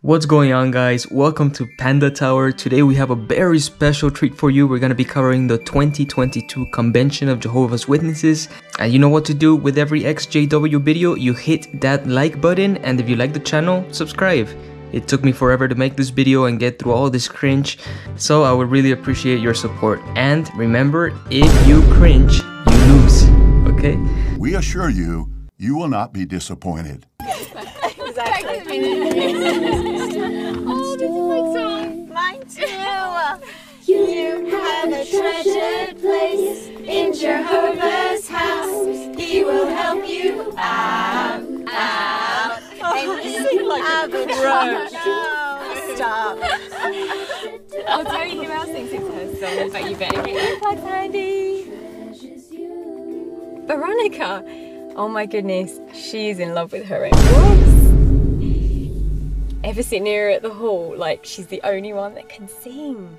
What's going on, guys? Welcome to Panda Tower. Today we have a very special treat for you. We're going to be covering the 2022 Convention of Jehovah's Witnesses. And you know what to do with every ExJW video. You hit that like button, and if you like the channel, subscribe. It took me forever to make this video and get through all this cringe, so I would really appreciate your support. And remember, if you cringe, you lose, okay? We assure you, you will not be disappointed. Exactly. Oh, this is my song. Mine too. You have a treasured place in Jehovah's house. He will help you out. And sing like a pro. No, stop. I'll tell you who else thinks it's her song, but you better get your plugs handy. Veronica. Oh my goodness, she's in love with her own voice. Ever sit near her at the hall, like she's the only one that can sing.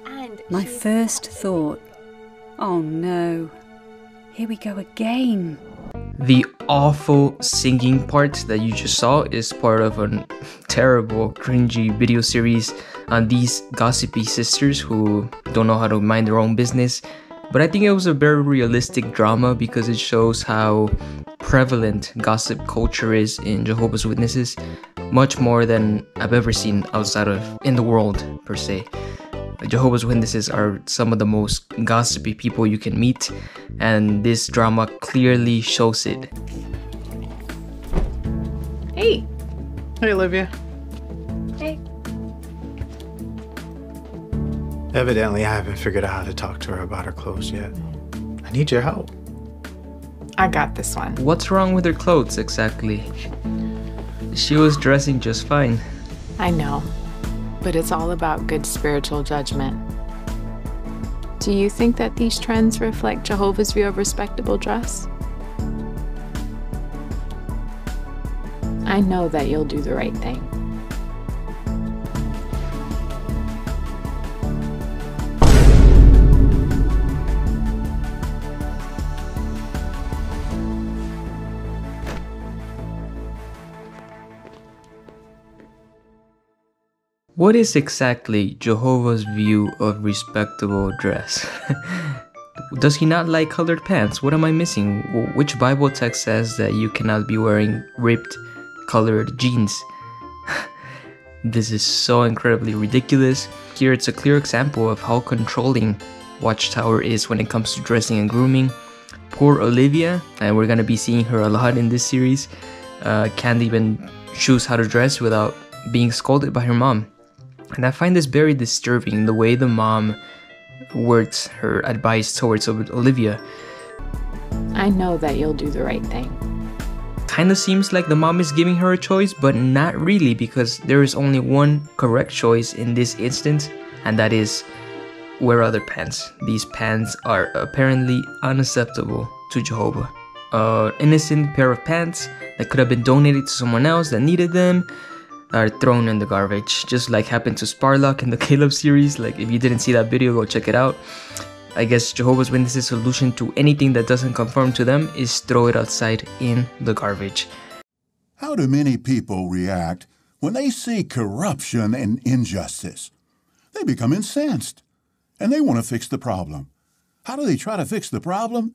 And my first thought, oh no, here we go again. The awful singing part that you just saw is part of a terrible, cringy video series on these gossipy sisters who don't know how to mind their own business. But I think it was a very realistic drama because it shows how prevalent gossip culture is in Jehovah's Witnesses, much more than I've ever seen outside of in the world per se. Jehovah's Witnesses are some of the most gossipy people you can meet, and this drama clearly shows it. Hey. Hey, Olivia. Hey. Evidently, I haven't figured out how to talk to her about her clothes yet. I need your help. I got this one. What's wrong with her clothes exactly? She was dressing just fine. I know, but it's all about good spiritual judgment. Do you think that these trends reflect Jehovah's view of respectable dress? I know that you'll do the right thing. What is exactly Jehovah's view of respectable dress? Does he not like colored pants? What am I missing? Which Bible text says that you cannot be wearing ripped colored jeans? This is so incredibly ridiculous. Here it's a clear example of how controlling Watchtower is when it comes to dressing and grooming. Poor Olivia, and we're gonna be seeing her a lot in this series, can't even choose how to dress without being scolded by her mom. And I find this very disturbing, the way the mom words her advice towards Olivia. I know that you'll do the right thing. Kinda seems like the mom is giving her a choice, but not really, because there is only one correct choice in this instance, and that is wear other pants. These pants are apparently unacceptable to Jehovah. Innocent pair of pants that could have been donated to someone else that needed them are thrown in the garbage, just like happened to Sparlock in the Caleb series. Like, if you didn't see that video, go check it out. I guess Jehovah's Witnesses' solution to anything that doesn't conform to them is throw it outside in the garbage. How do many people react when they see corruption and injustice? They become incensed, and they want to fix the problem. How do they try to fix the problem?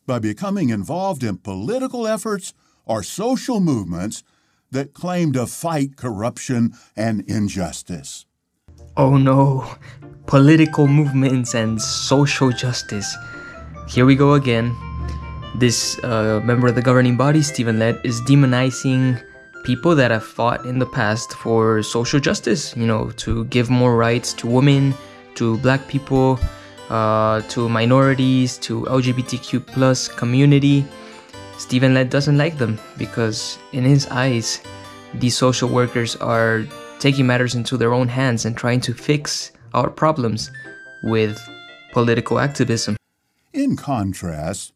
By becoming involved in political efforts or social movements that claim to fight corruption and injustice. Oh no, political movements and social justice. Here we go again. This member of the governing body, Stephen Lett, is demonizing people that have fought in the past for social justice, you know, to give more rights to women, to black people, to minorities, to LGBTQ plus community. Stephen Lett doesn't like them because in his eyes, these social workers are taking matters into their own hands and trying to fix our problems with political activism. In contrast,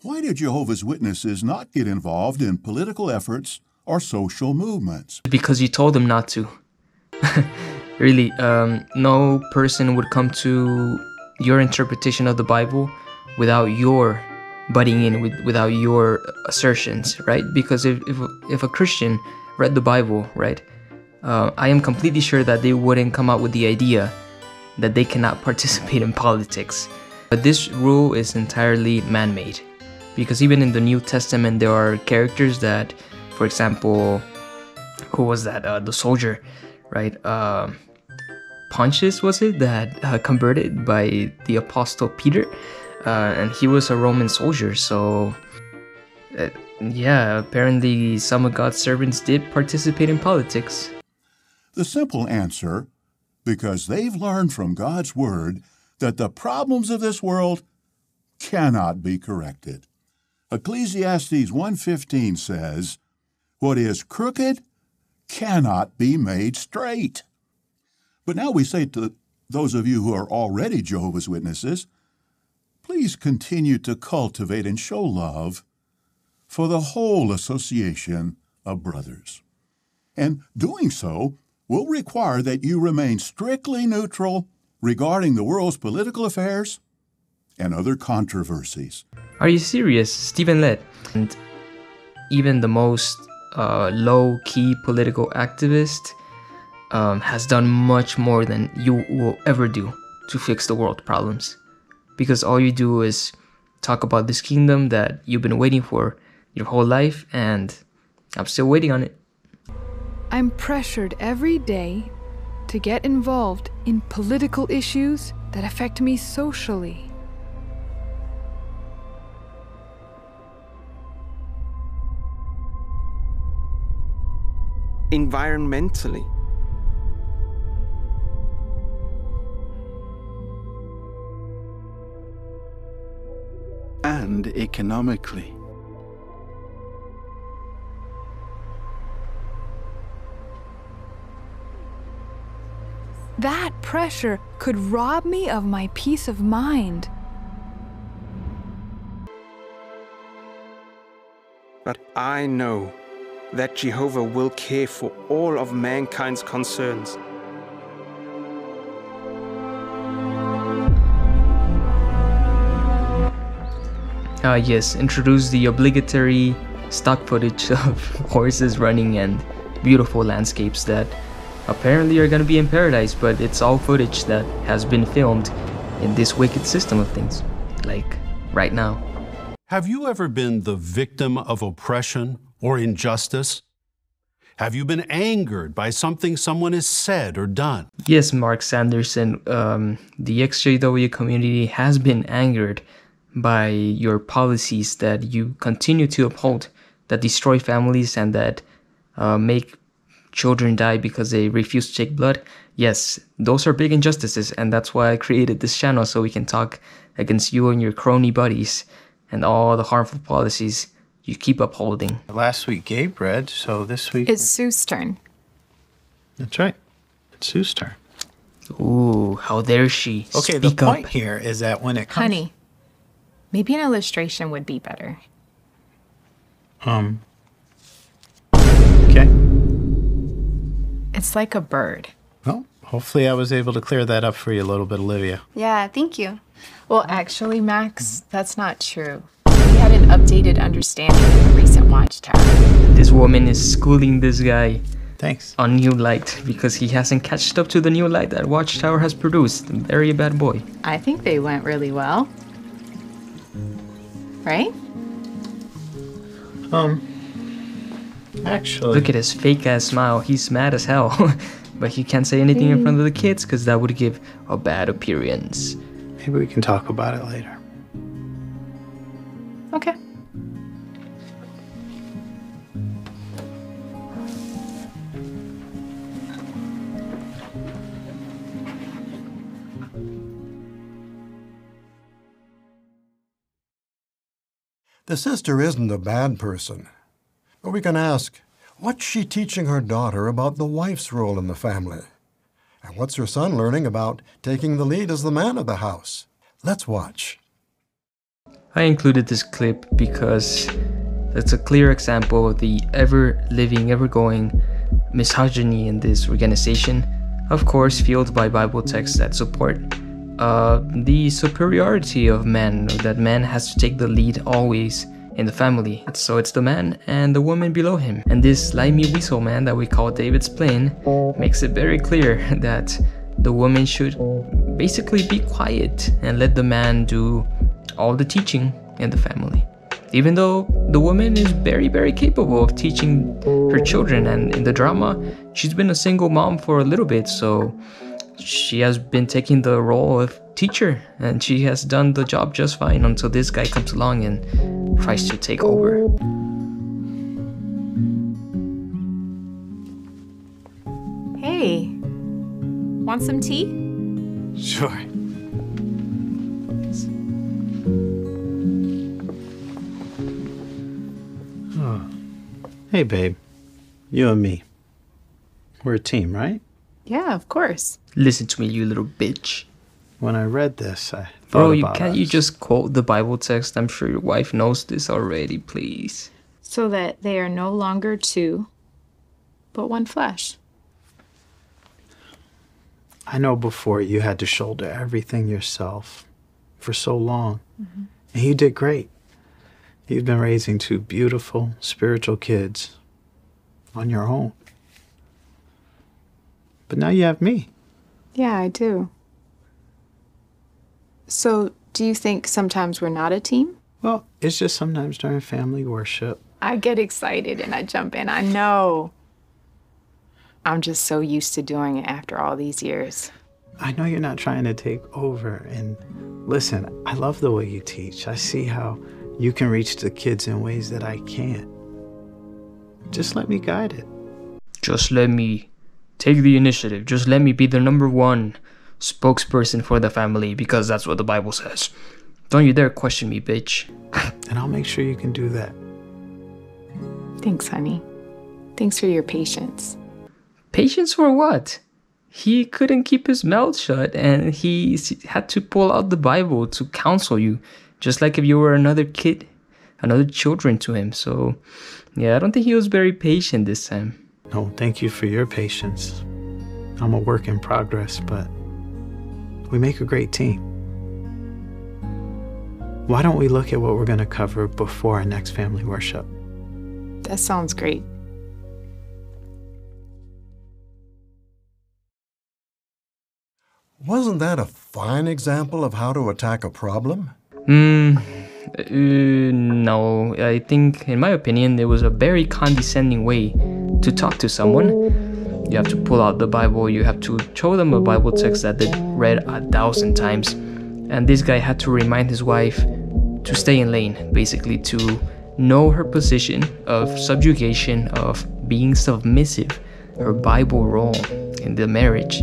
why do Jehovah's Witnesses not get involved in political efforts or social movements? Because you told them not to. Really, no person would come to your interpretation of the Bible without your butting in, without your assertions, right? Because if a Christian read the Bible, right, I am completely sure that they wouldn't come up with the idea that they cannot participate in politics. But this rule is entirely man-made, because even in the New Testament there are characters that, for example, who was that? The soldier, right? Pontius, was it, that converted by the Apostle Peter? And he was a Roman soldier, so yeah, apparently some of God's servants did participate in politics. The simple answer, because they've learned from God's Word that the problems of this world cannot be corrected. Ecclesiastes 1:15 says, "What is crooked cannot be made straight." But now we say to those of you who are already Jehovah's Witnesses, please continue to cultivate and show love for the whole association of brothers. And doing so will require that you remain strictly neutral regarding the world's political affairs and other controversies. Are you serious? Stephen Lett, and even the most low-key political activist, has done much more than you will ever do to fix the world problems. Because all you do is talk about this kingdom that you've been waiting for your whole life, and I'm still waiting on it. I'm pressured every day to get involved in political issues that affect me socially. Environmentally. And economically. That pressure could rob me of my peace of mind. But I know that Jehovah will care for all of mankind's concerns. Yes, introduce the obligatory stock footage of horses running and beautiful landscapes that apparently are going to be in paradise, but it's all footage that has been filmed in this wicked system of things, like right now. Have you ever been the victim of oppression or injustice? Have you been angered by something someone has said or done? Yes, Mark Sanderson, the ExJW community has been angered by your policies that you continue to uphold, that destroy families and that make children die because they refuse to take blood. Yes, those are big injustices, and that's why I created this channel, so we can talk against you and your crony buddies and all the harmful policies you keep upholding. Last week Gabe read, so this week... It's Sue's turn. That's right. It's Sue's turn. Ooh, how dare she? Okay, Speak the up. point here is that when it comes... Honey, maybe an illustration would be better. Okay. It's like a bird. Well, hopefully I was able to clear that up for you a little bit, Olivia. Yeah, thank you. Well, actually, Max, that's not true. We had an updated understanding in the recent Watchtower. This woman is schooling this guy. Thanks. On New Light, because he hasn't catched up to the new light that Watchtower has produced. Very bad boy. I think they went really well. Right? Actually... Look at his fake-ass smile. He's mad as hell. But he can't say anything in front of the kids because that would give a bad appearance. Maybe we can talk about it later. Okay. The sister isn't a bad person. But we can ask, what's she teaching her daughter about the wife's role in the family? And what's her son learning about taking the lead as the man of the house? Let's watch. I included this clip because that's a clear example of the ever-living, ever-going misogyny in this organization, of course fueled by Bible texts that support the superiority of men, that man has to take the lead always in the family. So it's the man and the woman below him. And this limey weasel man that we call David's plane makes it very clear that the woman should basically be quiet and let the man do all the teaching in the family. Even though the woman is very, very capable of teaching her children, and in the drama, she's been a single mom for a little bit, so she has been taking the role of teacher, and she has done the job just fine until this guy comes along and tries to take over. Hey, want some tea? Sure. Oh. Hey, babe. You and me. We're a team, right? Yeah, of course. Listen to me, you little bitch. When I read this, I thought Bro, about can't us. you just quote the Bible text? I'm sure your wife knows this already, please. So that they are no longer two, but one flesh. I know before you had to shoulder everything yourself for so long. Mm-hmm. And you did great. You've been raising two beautiful, spiritual kids on your own. But now you have me. Yeah, I do. So, do you think sometimes we're not a team? Well, it's just sometimes during family worship. I get excited and I jump in, I know. I'm just so used to doing it after all these years. I know you're not trying to take over. And listen, I love the way you teach. I see how you can reach the kids in ways that I can't. Just let me guide it. Just let me take the initiative. Just let me be the #1 spokesperson for the family, because that's what the Bible says. Don't you dare question me, bitch. And I'll make sure you can do that. Thanks, honey. Thanks for your patience. Patience for what? He couldn't keep his mouth shut, and he had to pull out the Bible to counsel you, just like if you were another kid, another children to him. So, yeah, I don't think he was very patient this time. No, thank you for your patience. I'm a work in progress, but we make a great team. Why don't we look at what we're going to cover before our next family worship? That sounds great. Wasn't that a fine example of how to attack a problem? No. I think, in my opinion, it was a very condescending way to talk to someone. You have to pull out the Bible, you have to show them a Bible text that they've read 1,000 times. And this guy had to remind his wife to stay in lane, basically to know her position of subjugation, of being submissive, her Bible role in the marriage.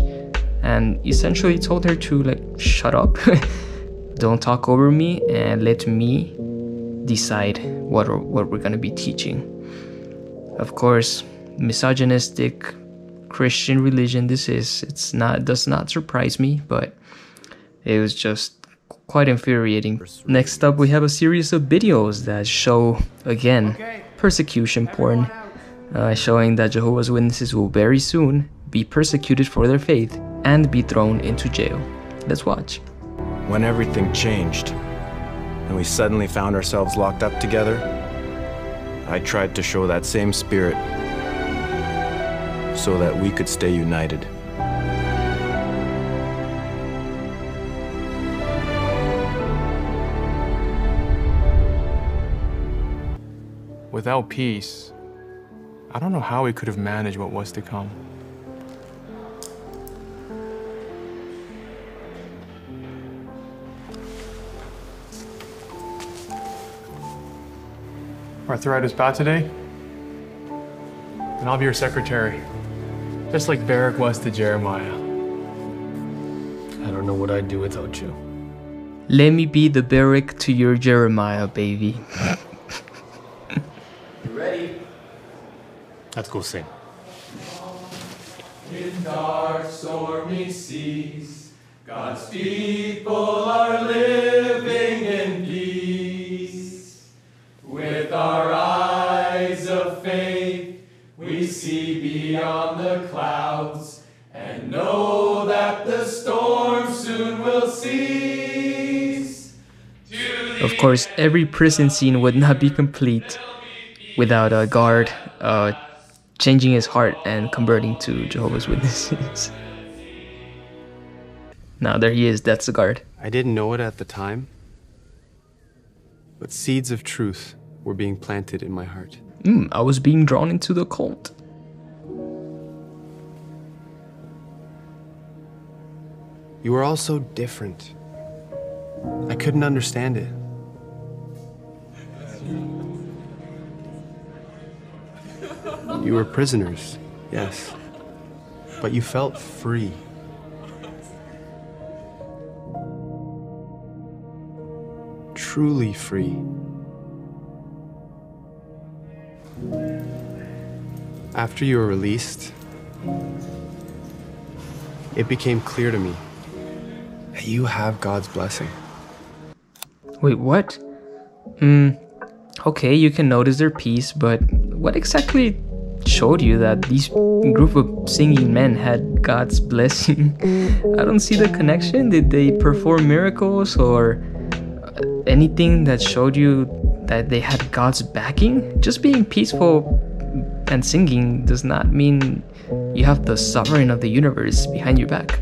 And essentially told her to, like, shut up, don't talk over me, and let me decide what we're gonna be teaching. Of course, misogynistic Christian religion this is. Does not surprise me, but it was just quite infuriating. Next up, we have a series of videos that show, again, persecution porn, showing that Jehovah's Witnesses will very soon be persecuted for their faith and be thrown into jail. Let's watch. When everything changed and we suddenly found ourselves locked up together, I tried to show that same spirit so that we could stay united. Without peace, I don't know how we could have managed what was to come. Arthritis bad today? Then I'll be your secretary. Just like Barak was to Jeremiah. I don't know what I'd do without you. Let me be the Barak to your Jeremiah, baby. You ready? Let's go sing. In dark, stormy seas, God's people are living in peace. With our eyes of faith, we see beyond the clouds and know that the storm soon will cease. To Of course, every prison scene would not be complete without a guard changing his heart and converting to Jehovah's Witnesses. Now there he is, that's the guard. I didn't know it at the time, but seeds of truth were being planted in my heart. I was being drawn into the cult. You were all so different. I couldn't understand it. You were prisoners, yes, but you felt free. Truly free. After you were released, it became clear to me that you have God's blessing. Wait, what? Okay, you can notice their peace, but what exactly showed you that these group of singing men had God's blessing? I don't see the connection. Did they perform miracles or anything that showed you that they had God's backing? Just being peaceful and singing does not mean you have the sovereign of the universe behind your back.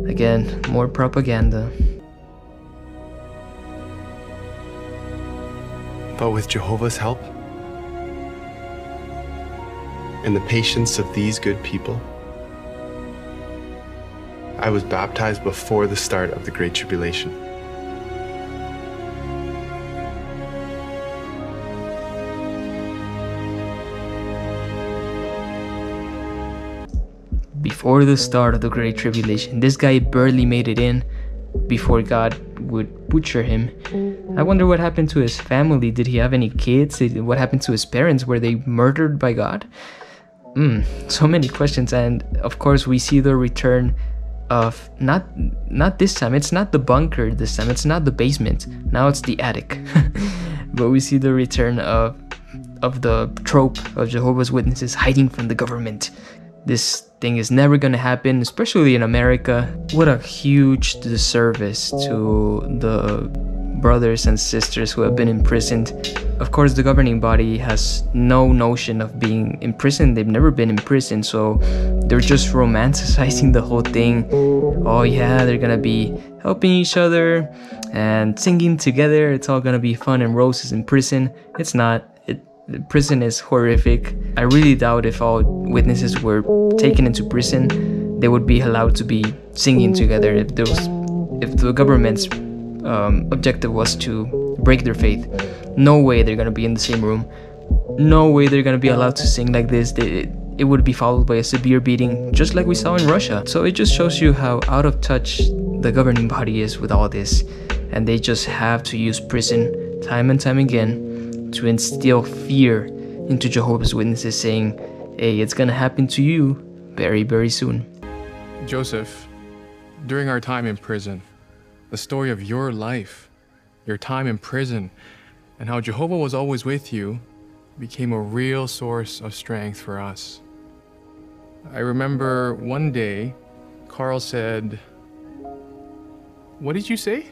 Again, more propaganda. But with Jehovah's help and the patience of these good people, I was baptized before the start of the Great Tribulation. Before the start of the Great Tribulation, this guy barely made it in before God would butcher him. I wonder what happened to his family. Did he have any kids? What happened to his parents? Were they murdered by God? So many questions. And of course we see the return of not this time, it's not the bunker this time, it's not the basement, now it's the attic. But we see the return of the trope of Jehovah's Witnesses hiding from the government. This thing is never gonna happen, especially in America. What a huge disservice to the brothers and sisters who have been imprisoned. Of course, the governing body has no notion of being imprisoned. They've never been in prison, so they're just romanticizing the whole thing. Oh yeah, they're gonna be helping each other and singing together. It's all gonna be fun and roses in prison. It's not. Prison is horrific. I really doubt if all witnesses were taken into prison, they would be allowed to be singing together. If the government's objective was to break their faith, no way they're gonna be in the same room. No way they're gonna be allowed to sing like this. It would be followed by a severe beating, just like we saw in Russia. So it just shows you how out of touch the governing body is with all this, and they just have to use prison time and time again to instill fear into Jehovah's Witnesses, saying, hey, it's gonna happen to you very, very soon. Joseph, during our time in prison, the story of your life, your time in prison, and how Jehovah was always with you became a real source of strength for us. I remember one day, Carl said, what did you say?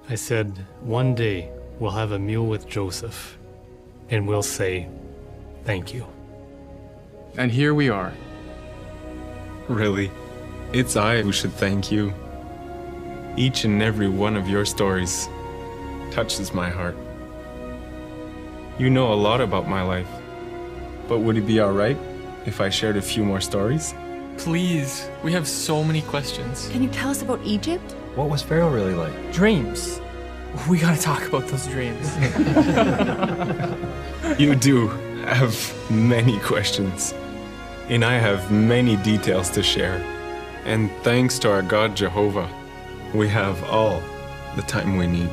I said, one day we'll have a meal with Joseph, and we'll say, thank you. And here we are. Really, it's I who should thank you. Each and every one of your stories touches my heart. You know a lot about my life, but would it be all right if I shared a few more stories? Please, we have so many questions. Can you tell us about Egypt? What was Pharaoh really like? Dreams. We gotta talk about those dreams. You do have many questions, and I have many details to share. And thanks to our God Jehovah, we have all the time we need.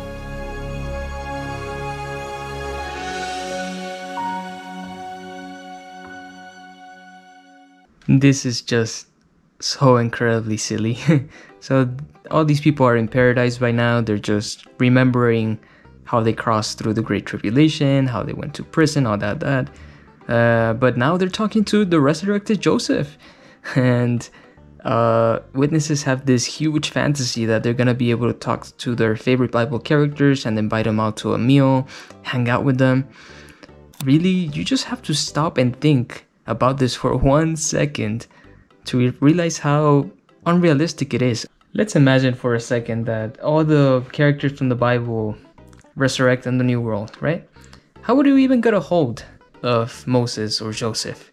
This is just so incredibly silly. So all these people are in paradise by now. They're just remembering how they crossed through the Great Tribulation, how they went to prison, all that. But now they're talking to the resurrected Joseph. And witnesses have this huge fantasy that they're gonna be able to talk to their favorite Bible characters and invite them out to a meal, hang out with them. Really, you just have to stop and think about this for 1 second to realize how unrealistic it is. Let's imagine for a second that all the characters from the Bible resurrect in the New World, right? How would you even get a hold of Moses or Joseph?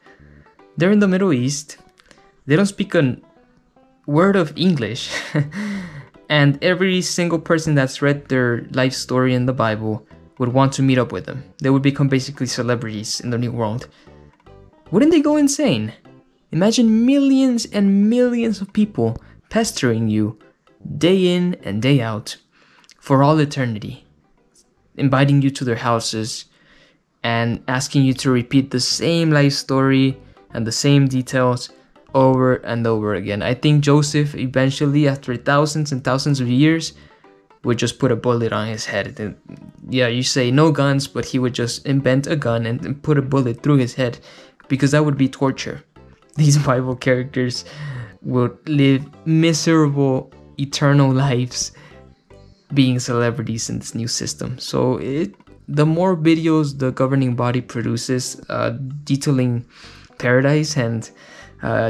They're in the Middle East. They don't speak a word of English. And every single person that's read their life story in the Bible would want to meet up with them. They would become basically celebrities in the New World. Wouldn't they go insane? Imagine millions and millions of people pestering you day in and day out for all eternity, inviting you to their houses and asking you to repeat the same life story and the same details over and over again. I think Joseph eventually, after thousands and thousands of years, would just put a bullet on his head. And yeah, you say no guns, but he would just invent a gun and put a bullet through his head, because that would be torture. These Bible characters would live miserable, eternal lives being celebrities in this new system. So the more videos the governing body produces detailing paradise and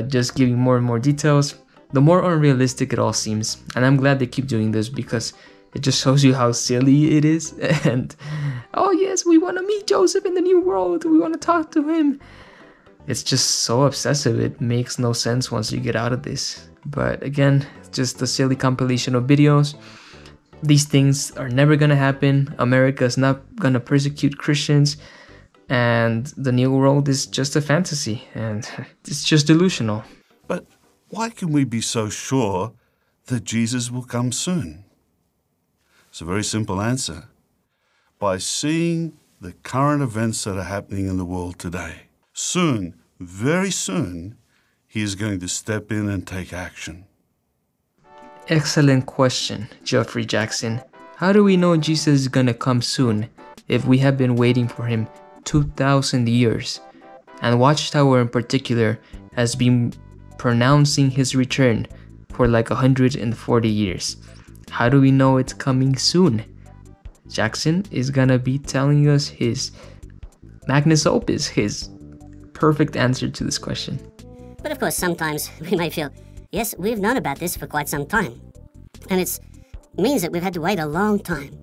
just giving more and more details, the more unrealistic it all seems. And I'm glad they keep doing this, because it just shows you how silly it is. And oh yes, we want to meet Joseph in the New World, we want to talk to him. It's just so obsessive, it makes no sense once you get out of this. But again, it's just a silly compilation of videos. These things are never gonna happen. America is not gonna persecute Christians, and the New World is just a fantasy, and it's just delusional. But why can we be so sure that Jesus will come soon? It's a very simple answer. By seeing the current events that are happening in the world today. Soon, very soon, he is going to step in and take action. Excellent question, Geoffrey Jackson. How do we know Jesus is gonna come soon if we have been waiting for him 2,000 years? And Watchtower in particular has been pronouncing his return for like 140 years. How do we know it's coming soon? Jackson is gonna be telling us his magnus opus, his perfect answer to this question. But of course, sometimes we may feel, yes, we've known about this for quite some time. And it means that we've had to wait a long time.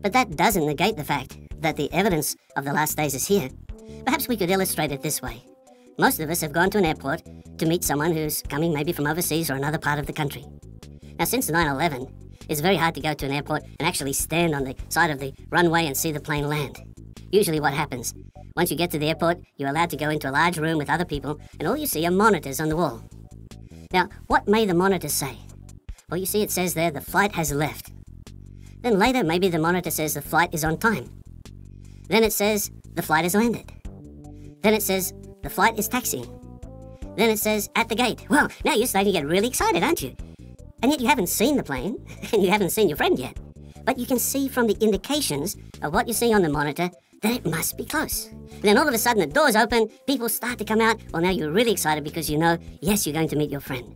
But that doesn't negate the fact that the evidence of the last days is here. Perhaps we could illustrate it this way. Most of us have gone to an airport to meet someone who's coming maybe from overseas or another part of the country. Now, since 9/11, it's very hard to go to an airport and actually stand on the side of the runway and see the plane land. Usually what happens, once you get to the airport, you're allowed to go into a large room with other people, and all you see are monitors on the wall. Now, what may the monitors say? Well, you see it says there, the flight has left. Then later, maybe the monitor says the flight is on time. Then it says the flight has landed. Then it says the flight is taxiing. Then it says at the gate. Well, now you're starting to get really excited, aren't you? And yet you haven't seen the plane, and you haven't seen your friend yet. But you can see from the indications of what you see on the monitor that it must be close. And then all of a sudden the doors open, people start to come out. Well, now you're really excited because you know, yes, you're going to meet your friend.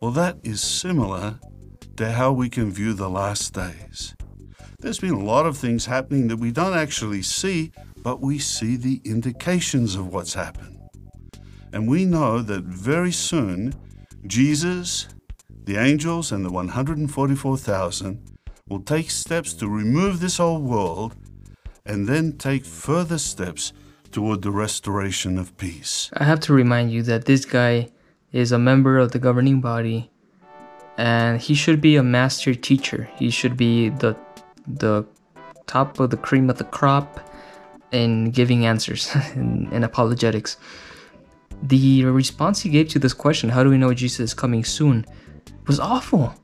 Well, that is similar to how we can view the last days. There's been a lot of things happening that we don't actually see, but we see the indications of what's happened. And we know that very soon, Jesus, the angels, and the 144,000 will take steps to remove this old world and then take further steps toward the restoration of peace. I have to remind you that this guy is a member of the governing body, and he should be a master teacher. He should be the top of the cream of the crop in giving answers in apologetics. The response he gave to this question, how do we know Jesus is coming soon, was awful.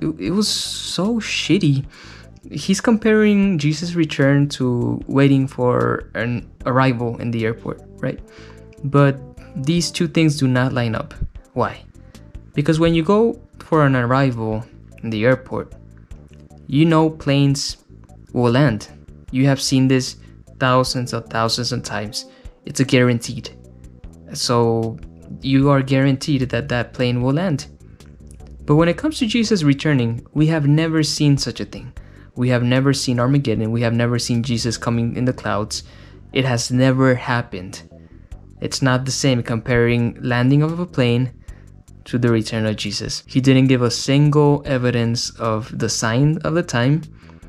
It was so shitty. He's comparing Jesus' return to waiting for an arrival in the airport, right? But these two things do not line up. Why? Because when you go for an arrival in the airport, you know planes will land. You have seen this thousands of times. It's a guaranteed. So you are guaranteed that that plane will land. But when it comes to Jesus returning, we have never seen such a thing. We have never seen Armageddon. We have never seen Jesus coming in the clouds. It has never happened. It's not the same comparing landing of a plane to the return of Jesus. He didn't give a single evidence of the sign of the time.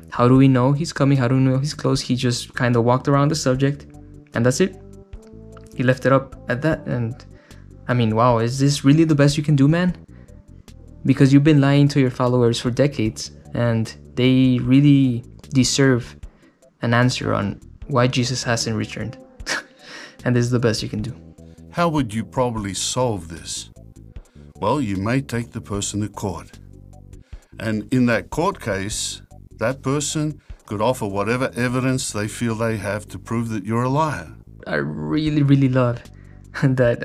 How do we know he's coming? How do we know he's close? He just kind of walked around the subject, and that's it. He left it up at that. And I mean, wow, is this really the best you can do, man? Because you've been lying to your followers for decades, and they really deserve an answer on why Jesus hasn't returned. And this is the best you can do. How would you probably solve this? Well, you may take the person to court. And in that court case, that person could offer whatever evidence they feel they have to prove that you're a liar. I really, really love that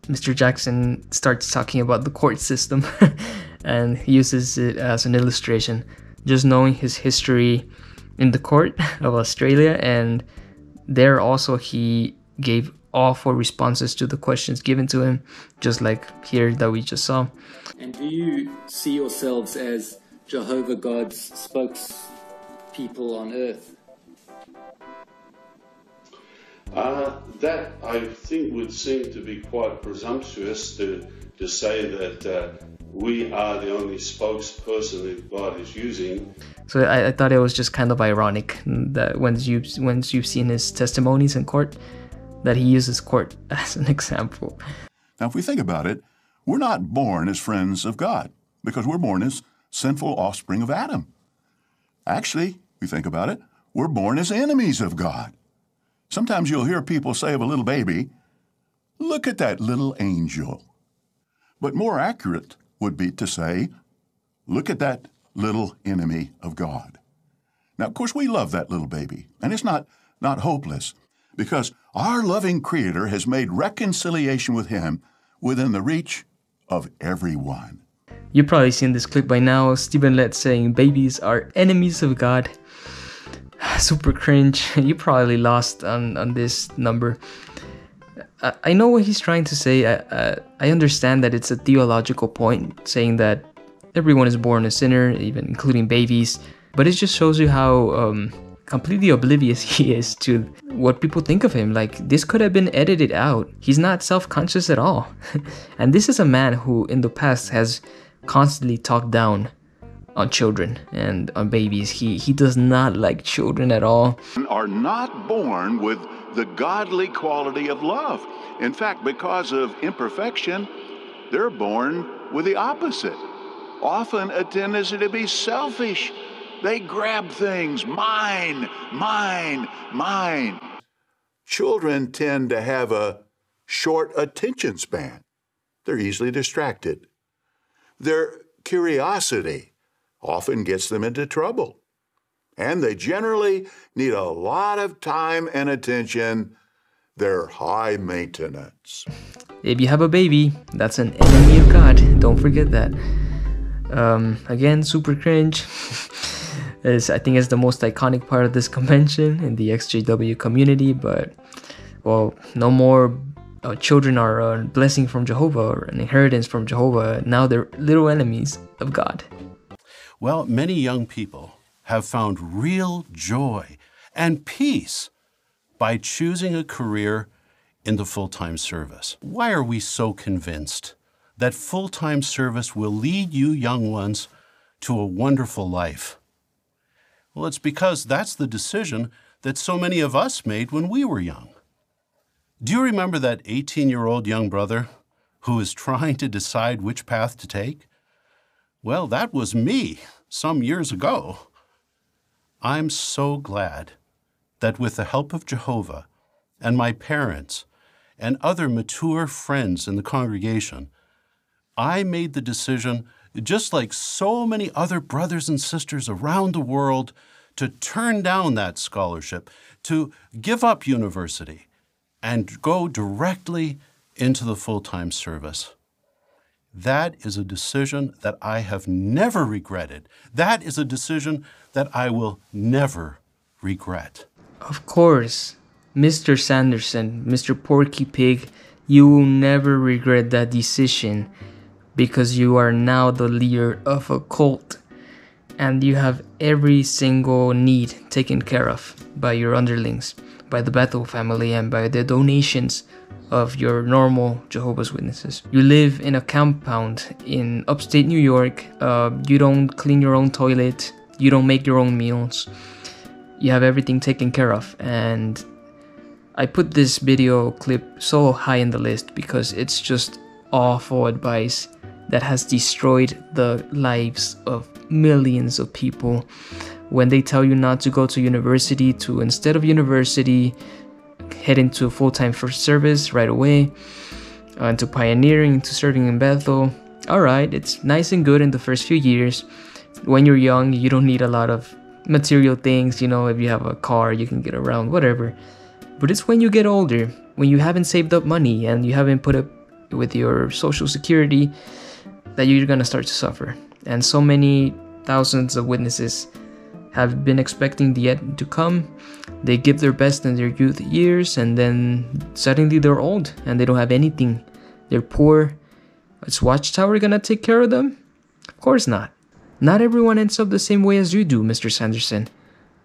Mr. Jackson starts talking about the court system and he uses it as an illustration. Just knowing his history in the court of Australia, and there also he gave awful responses to the questions given to him, just like here that we just saw. And do you see yourselves as Jehovah God's spokespeople on earth? That, I think, would seem to be quite presumptuous to say that we are the only spokesperson that God is using. So I thought it was just kind of ironic that once you've seen his testimonies in court, that he uses court as an example. Now, if we think about it, we're not born as friends of God because we're born as sinful offspring of Adam. Actually, we think about it, we're born as enemies of God. Sometimes you'll hear people say of a little baby, "Look at that little angel." But more accurate would be to say, "Look at that little enemy of God." Now, of course, we love that little baby, and it's not hopeless, because our loving Creator has made reconciliation with Him within the reach of everyone. You've probably seen this clip by now, Stephen Lett saying babies are enemies of God. Super cringe. You probably lost on this number. I know what he's trying to say. I understand that it's a theological point, saying that everyone is born a sinner, even including babies. But it just shows you how completely oblivious he is to what people think of him. Like, this could have been edited out. He's not self-conscious at all. And this is a man who in the past has constantly talked down on children and on babies. He does not like children at all. Are not born with the godly quality of love. In fact, because of imperfection, they're born with the opposite. Often a tendency to be selfish. They grab things, mine, mine, mine. Children tend to have a short attention span. They're easily distracted. Their curiosity often gets them into trouble. And they generally need a lot of time and attention. They're high maintenance. If you have a baby, that's an enemy of God. Don't forget that. Again, super cringe. I think it's the most iconic part of this convention in the ExJW community. But, well, no more children are a blessing from Jehovah or an inheritance from Jehovah. Now they're little enemies of God. Well, many young people have found real joy and peace by choosing a career in the full-time service. Why are we so convinced that full-time service will lead you young ones to a wonderful life? Well, it's because that's the decision that so many of us made when we were young. Do you remember that 18-year-old young brother who was trying to decide which path to take? Well, that was me some years ago. I'm so glad that with the help of Jehovah and my parents and other mature friends in the congregation, I made the decision, just like so many other brothers and sisters around the world, to turn down that scholarship, to give up university, and go directly into the full-time service. That is a decision that I have never regretted. That is a decision that I will never regret. Of course, Mr. Sanderson, Mr. Porky Pig, You will never regret that decision because you are now the leader of a cult and you have every single need taken care of by your underlings, by the Bethel family, and by the donations of your normal Jehovah's Witnesses. You live in a compound in upstate New York. You don't clean your own toilet. You don't make your own meals. You have everything taken care of. And I put this video clip so high in the list because it's just awful advice that has destroyed the lives of millions of people. When they tell you not to go to university, to instead of university, head into full-time first service right away, into pioneering, into serving in Bethel. Alright, it's nice and good in the first few years. When you're young, you don't need a lot of material things, you know, if you have a car, you can get around, whatever. But it's when you get older, when you haven't saved up money and you haven't put up with your social security, that you're gonna start to suffer. And so many thousands of witnesses have been expecting the end to come. They give their best in their youth years and then suddenly they're old and they don't have anything. They're poor. Is Watchtower gonna take care of them? Of course not. Not everyone ends up the same way as you do, Mr. Sanderson.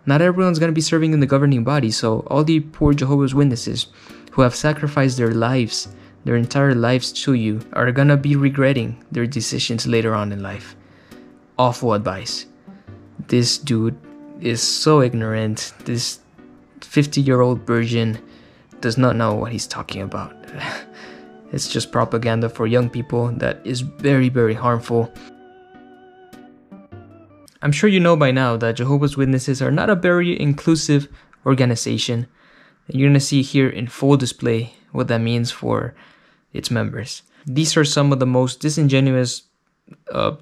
Not everyone's gonna be serving in the governing body, so all the poor Jehovah's Witnesses who have sacrificed their lives, their entire lives to you, are gonna be regretting their decisions later on in life. Awful advice. This dude is so ignorant. This 50-year-old virgin does not know what he's talking about. It's just propaganda for young people that is very, very harmful. I'm sure you know by now that Jehovah's Witnesses are not a very inclusive organization. You're gonna see here in full display what that means for its members. These are some of the most disingenuous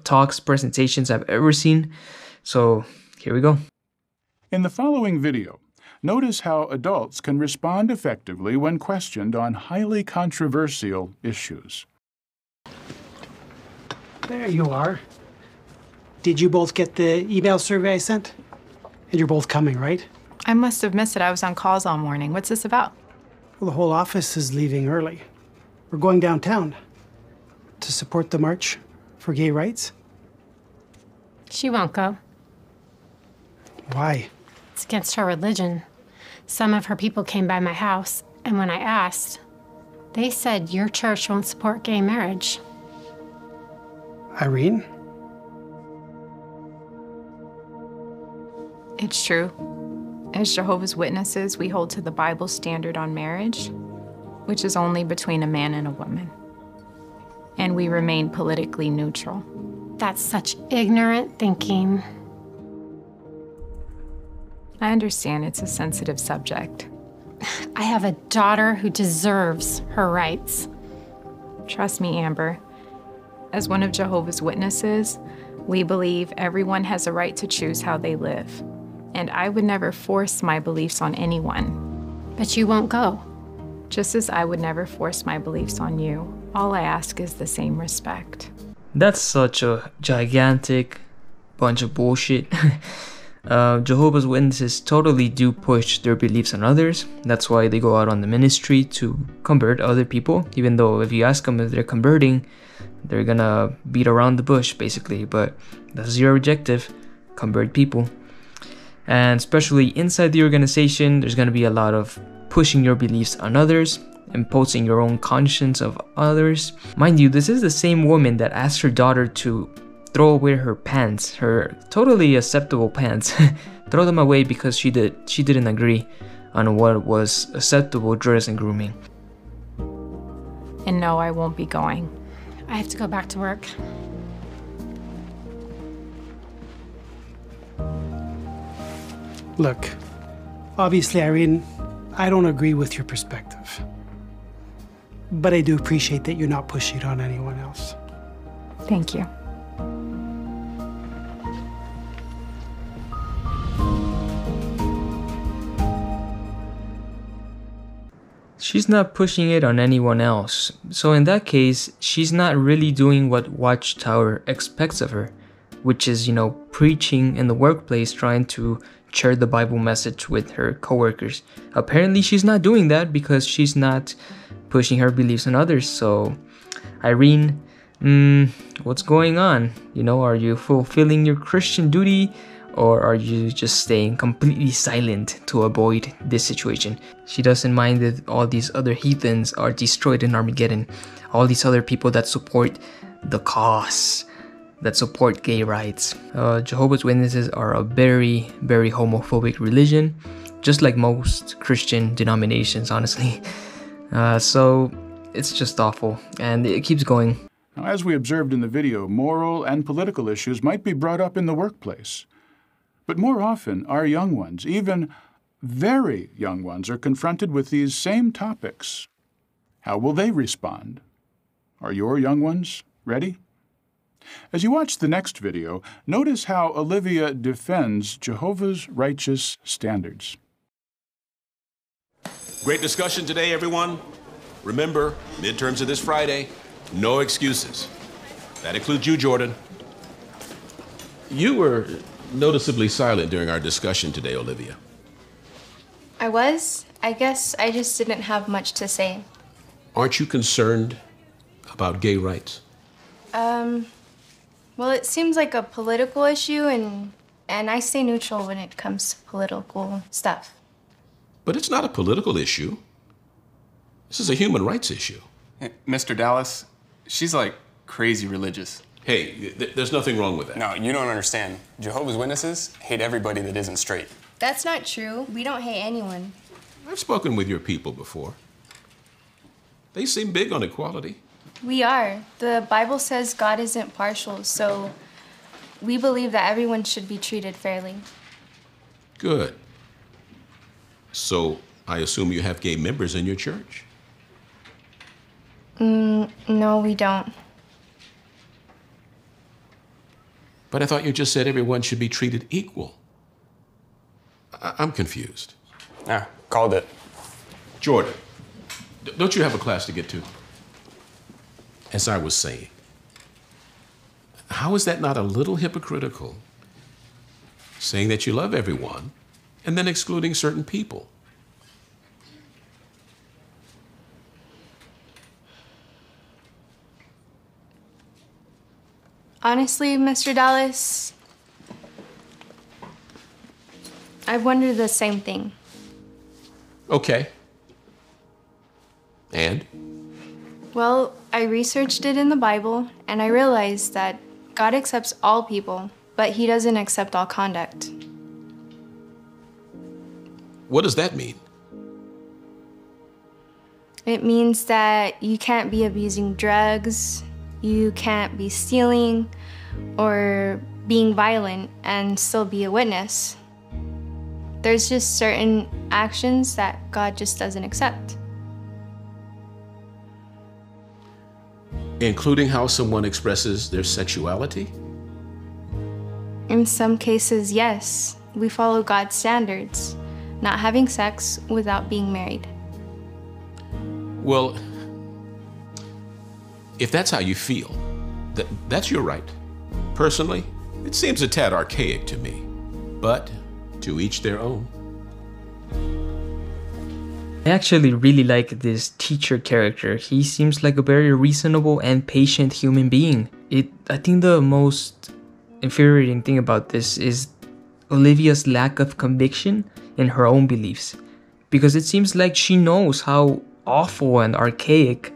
talks, presentations I've ever seen. So here we go. In the following video, notice how adults can respond effectively when questioned on highly controversial issues. There you are. Did you both get the email survey I sent? And you're both coming, right? I must have missed it. I was on calls all morning. What's this about? Well, the whole office is leaving early. We're going downtown to support the march for gay rights. She won't go. Why? It's against her religion. Some of her people came by my house, and when I asked, they said your church won't support gay marriage. Irene? It's true. As Jehovah's Witnesses, we hold to the Bible standard on marriage, which is only between a man and a woman. And we remain politically neutral. That's such ignorant thinking. I understand it's a sensitive subject. I have a daughter who deserves her rights. Trust me, Amber. As one of Jehovah's Witnesses, we believe everyone has a right to choose how they live. And I would never force my beliefs on anyone. But you won't go. Just as I would never force my beliefs on you. All I ask is the same respect. That's such a gigantic bunch of bullshit. Jehovah's Witnesses totally do push their beliefs on others. That's why they go out on the ministry to convert other people. Even though if you ask them if they're converting, they're gonna beat around the bush basically. But that's your objective, convert people. And especially inside the organization, there's gonna be a lot of pushing your beliefs on others, imposing your own conscience of others. Mind you, this is the same woman that asked her daughter to throw away her pants, her totally acceptable pants, throw them away because she didn't agree on what was acceptable dress and grooming. And no, I won't be going. I have to go back to work. Look, obviously, Irene, I don't agree with your perspective. But I do appreciate that you're not pushing it on anyone else. Thank you. She's not pushing it on anyone else. So in that case, she's not really doing what Watchtower expects of her, which is, preaching in the workplace, trying to share the Bible message with her coworkers. Apparently she's not doing that because she's not pushing her beliefs on others. So, Irene, what's going on? You know, are you fulfilling your Christian duty, or are you just staying completely silent to avoid this situation? She doesn't mind that all these other heathens are destroyed in Armageddon. All these other people that support the cause, that support gay rights. Jehovah's Witnesses are a very, very homophobic religion, just like most Christian denominations, honestly. So it's just awful, and it keeps going. Now, as we observed in the video, moral and political issues might be brought up in the workplace. But more often, our young ones, even very young ones, are confronted with these same topics. How will they respond? Are your young ones ready? As you watch the next video, notice how Olivia defends Jehovah's righteous standards. Great discussion today, everyone. Remember, midterms are this Friday. No excuses. That includes you, Jordan. You were noticeably silent during our discussion today, Olivia. I was. I guess I just didn't have much to say. Aren't you concerned about gay rights? Well, it seems like a political issue, and I stay neutral when it comes to political stuff. But it's not a political issue. This is a human rights issue. Hey, Mr. Dallas, she's like crazy religious. Hey, there's nothing wrong with that. No, you don't understand. Jehovah's Witnesses hate everybody that isn't straight. That's not true. We don't hate anyone. I've spoken with your people before. They seem big on equality. We are. The Bible says God isn't partial, so we believe that everyone should be treated fairly. Good. So, I assume you have gay members in your church? No, we don't. But I thought you just said everyone should be treated equal. I'm confused. Ah, called it. Jordan, don't you have a class to get to? As I was saying, how is that not a little hypocritical? Saying that you love everyone and then excluding certain people. Honestly, Mr. Dallas, I wonder the same thing. Okay. And? Well, I researched it in the Bible, and I realized that God accepts all people, but He doesn't accept all conduct. What does that mean? It means that you can't be abusing drugs, you can't be stealing, or being violent and still be a witness. There's just certain actions that God just doesn't accept. Including how someone expresses their sexuality? In some cases, yes. We follow God's standards, not having sex without being married. Well, if that's how you feel, that's your right. Personally, it seems a tad archaic to me, but to each their own. I actually really like this teacher character. He seems like a very reasonable and patient human being. I think the most infuriating thing about this is Olivia's lack of conviction in her own beliefs. Because it seems like she knows how awful and archaic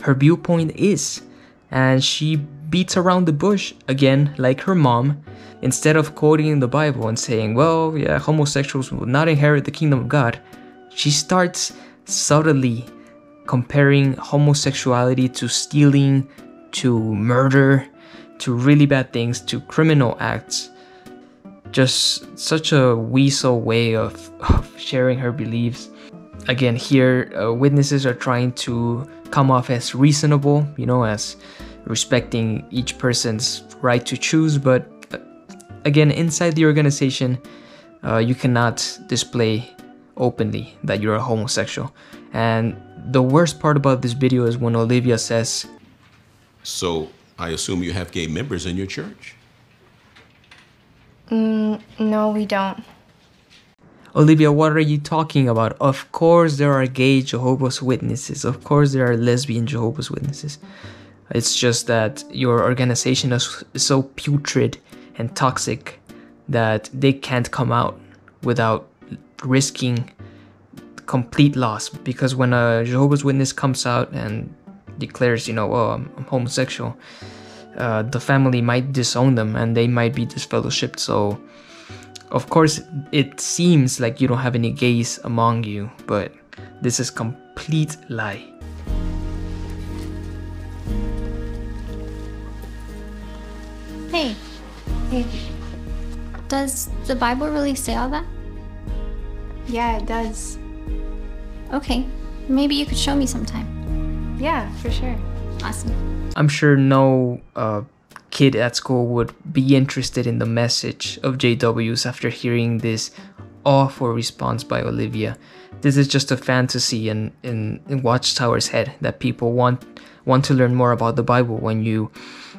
her viewpoint is. And she beats around the bush, again, like her mom, instead of quoting the Bible and saying, well, yeah, homosexuals will not inherit the kingdom of God. She starts subtly comparing homosexuality to stealing, to murder, to really bad things, to criminal acts. Just such a weasel way of sharing her beliefs. Again, here, witnesses are trying to come off as reasonable, as respecting each person's right to choose, but again, inside the organization, you cannot display openly that you're a homosexual. And the worst part about this video is when Olivia says, so I assume you have gay members in your church? No, we don't. Olivia, what are you talking about? Of course there are gay Jehovah's Witnesses. Of course there are lesbian Jehovah's Witnesses. It's just that your organization is so putrid and toxic that they can't come out without risking complete loss. Because when a Jehovah's Witness comes out and declares, oh, I'm homosexual, the family might disown them and they might be disfellowshipped. So of course it seems like you don't have any gays among you, but this is complete lie. Hey. Does the Bible really say all that? Yeah, it does. Okay, maybe you could show me sometime. Yeah, for sure. Awesome. I'm sure no kid at school would be interested in the message of JW's after hearing this awful response by Olivia. This is just a fantasy in Watchtower's head that people want to learn more about the Bible when you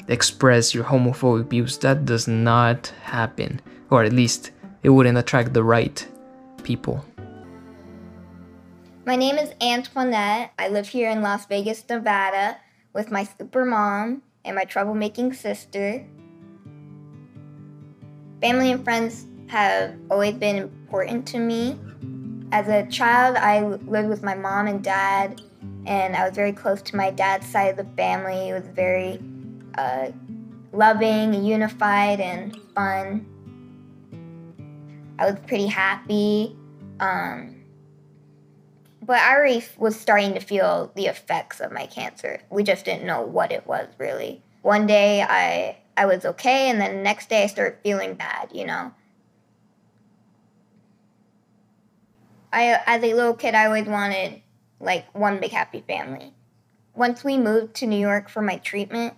express your homophobic views. That does not happen, or at least it wouldn't attract the right people. My name is Antoinette. I live here in Las Vegas, Nevada with my super mom and my troublemaking sister. Family and friends have always been important to me. As a child, I lived with my mom and dad, and I was very close to my dad's side of the family. It was very loving, unified, and fun. I was pretty happy. But I already was starting to feel the effects of my cancer. We just didn't know what it was, really. One day I was okay, and then the next day I started feeling bad, As a little kid, I always wanted, one big happy family. Once we moved to New York for my treatment,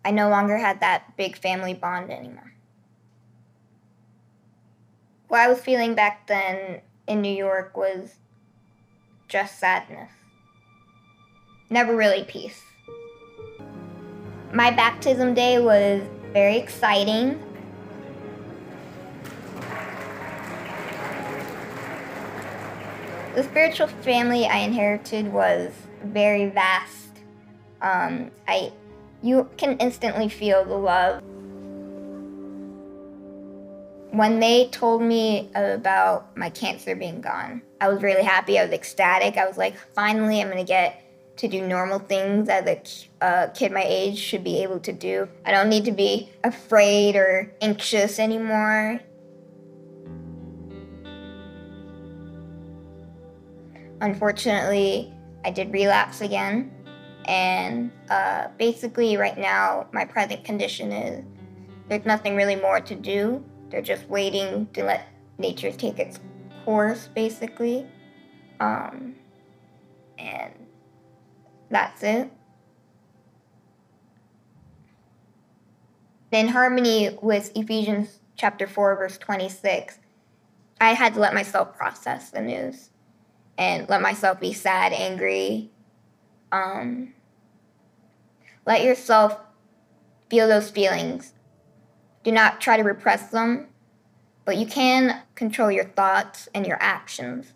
I no longer had that big family bond anymore. What I was feeling back then in New York was just sadness. Never really peace. My baptism day was very exciting. The spiritual family I inherited was very vast. You can instantly feel the love. When they told me about my cancer being gone, I was really happy. I was ecstatic. I was like, finally, I'm going to get to do normal things that a kid my age should be able to do. I don't need to be afraid or anxious anymore. Unfortunately, I did relapse again. And basically right now, my present condition is there's nothing really more to do. They're just waiting to let nature take its course, basically. And that's it. In harmony with Ephesians chapter 4, verse 26, I had to let myself process the news and let myself be sad, angry. Let yourself feel those feelings. Do not try to repress them, but you can control your thoughts and your actions.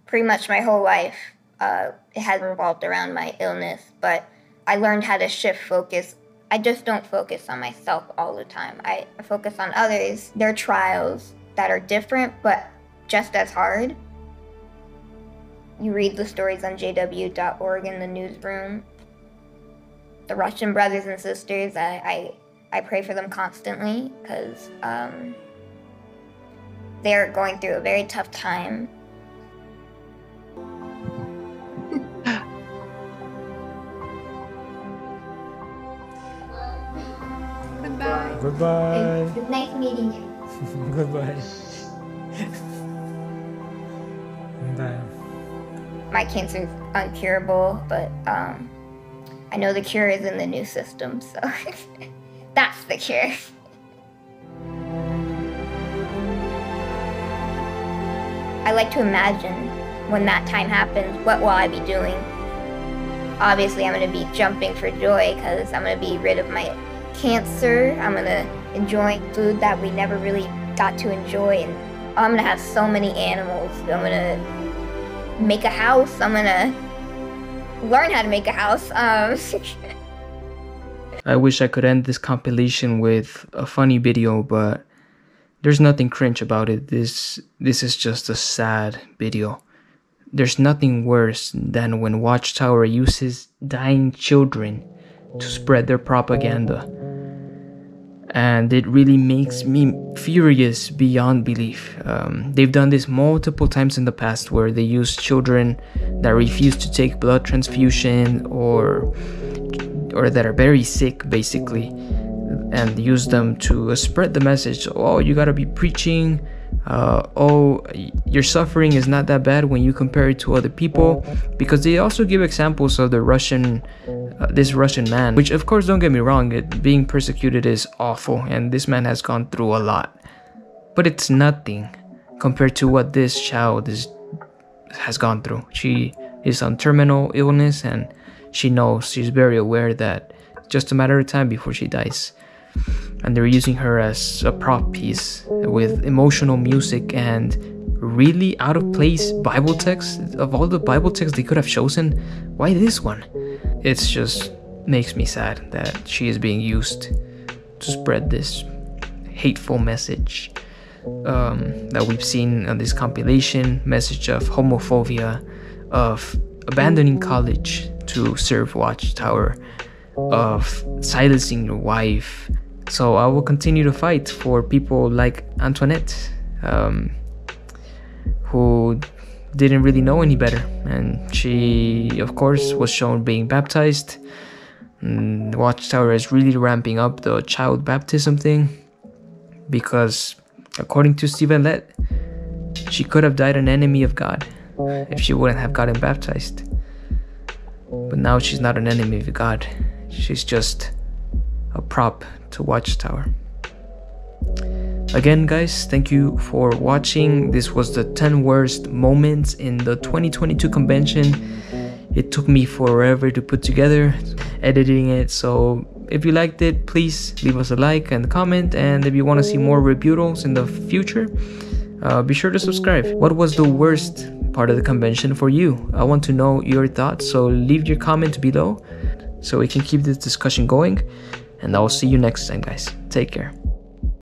Pretty much my whole life, it has revolved around my illness, but I learned how to shift focus. I just don't focus on myself all the time. I focus on others, their trials that are different, but just as hard. You read the stories on JEHOVAH'S in the newsroom. The Russian brothers and sisters, I pray for them constantly because they're going through a very tough time. Goodbye. Goodbye. It was nice meeting you. Goodbye. Bye. My cancer is uncurable, but I know the cure is in the new system, so that's the cure. I like to imagine when that time happens, what will I be doing? Obviously, I'm going to be jumping for joy because I'm going to be rid of my cancer. I'm going to enjoy food that we never really got to enjoy, and I'm gonna have so many animals. I'm gonna make a house. I'm gonna learn how to make a house. I wish I could end this compilation with a funny video, but there's nothing cringe about it. This is just a sad video. There's nothing worse than when Watchtower uses dying children to spread their propaganda. And it really makes me furious beyond belief. They've done this multiple times in the past where they use children that refuse to take blood transfusion or that are very sick, basically, and use them to spread the message. Oh, you gotta be preaching. Oh, your suffering is not that bad when you compare it to other people, because they also give examples of the this Russian man, which, of course, don't get me wrong, being persecuted is awful, and this man has gone through a lot, but it's nothing compared to what this child has gone through. She is on terminal illness, and she's very aware that it's just a matter of time before she dies. And they're using her as a prop piece with emotional music and really out of place Bible texts. Of all the Bible texts they could have chosen, why this one? It just makes me sad that she is being used to spread this hateful message that we've seen on this compilation, message of homophobia, of abandoning college to serve Watchtower, of silencing your wife. So I will continue to fight for people like Antoinette, who didn't really know any better, and she, of course, was shown being baptized. Watchtower is really ramping up the child baptism thing, because according to Stephen Lett, she could have died an enemy of God if she wouldn't have gotten baptized. But now she's not an enemy of God. She's just a prop to Watchtower. Again, guys, thank you for watching. This was the 10 worst moments in the 2022 convention. It took me forever to put together, editing it. So if you liked it, please leave us a like and comment. And if you want to see more rebuttals in the future, be sure to subscribe. What was the worst part of the convention for you? I want to know your thoughts, so leave your comment below so we can keep this discussion going. And I will see you next time, guys. Take care.